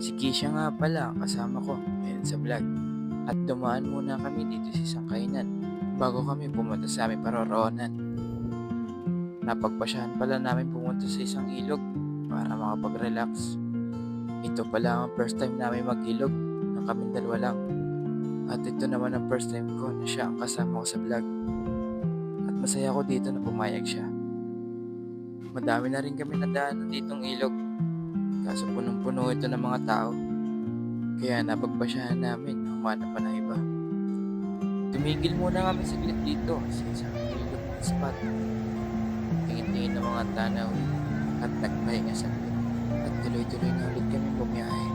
Si Kisha nga pala kasama ko ngayon sa vlog. At dumaan muna kami dito sa isang kainan bago kami pumunta sa aming paroroonan. Napagpasyahan pala namin pumunta sa isang ilog para makapag-relax. Ito pala ang first time namin mag-ilog ng kaming dalawa lang. At ito naman ang first time ko na siya ang kasama ko sa vlog. At masaya ako dito na pumayag siya. Madami na rin kami nadaanan ditong ilog. Kaso punong-puno ito ng mga tao. Kaya napagpasyahan namin na humanap pa ng iba. Tumigil muna kami saglit dito sa isang ilog na spot. Tingin-tingin ng mga tanaw at nagpahinga saglit. At tuloy-tuloy na ulit kami bumiyahe.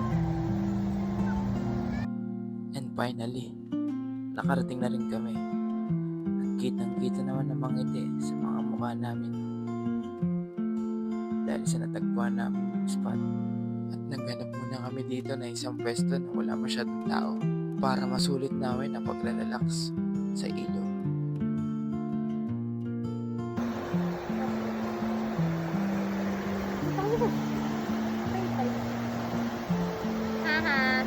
And finally, nakarating na rin kami. At kitang-kita naman ang mga ngiti sa mga mukha namin. Dahil sa natagpuan namin yung spot. At naghanap muna kami dito na isang pwesto na wala masyadong tao para masulit namin ang pagre-relax sa ilog. Haha.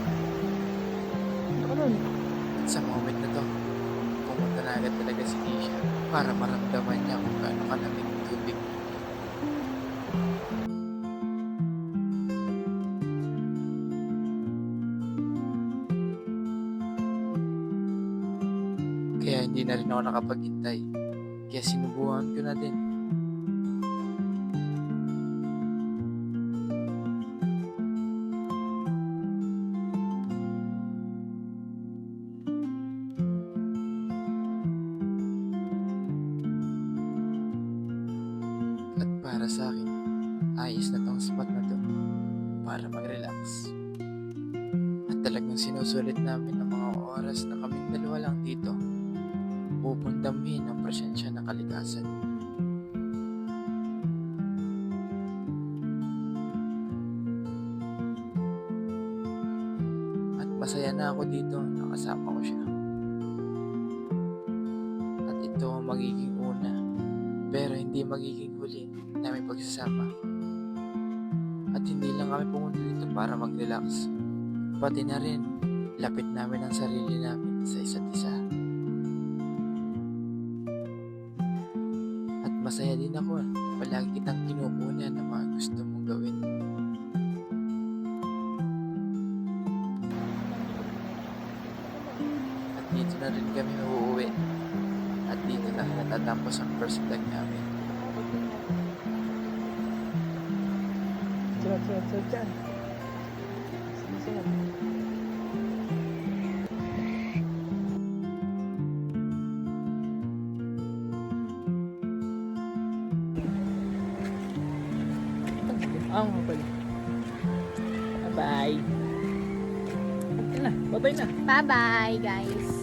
At sa moment na to, pumunta na agad talaga si Kisha para maramdaman niya kung gaano kalamig ang tubig. Kaya hindi na rin ako nakapaghintay. Kaya sinubukan ko na din. At para sa akin, ayos na tong spot na to para mag-relax. At talagang sinusulit namin ang mga oras na kaming dalawa lang dito upang damhin ang presensya ng kalikasan. At masaya na ako dito na kasama ko siya. At ito ang magiging una, pero hindi magiging huli namin pagsasama. At hindi lang kami pumunta dito para mag-relax, pati na rin lapit namin ang sarili namin sa isa't isa. At masaya din ako na palagi kitang kinukunan ng mga gusto mong gawin. At dito na rin kami uuwi. At dito na natatapos ang first vlog namin. Surat dyan. Surat. Nga pala. Bye-bye. Okay na. Bye-bye na. Bye-bye, guys.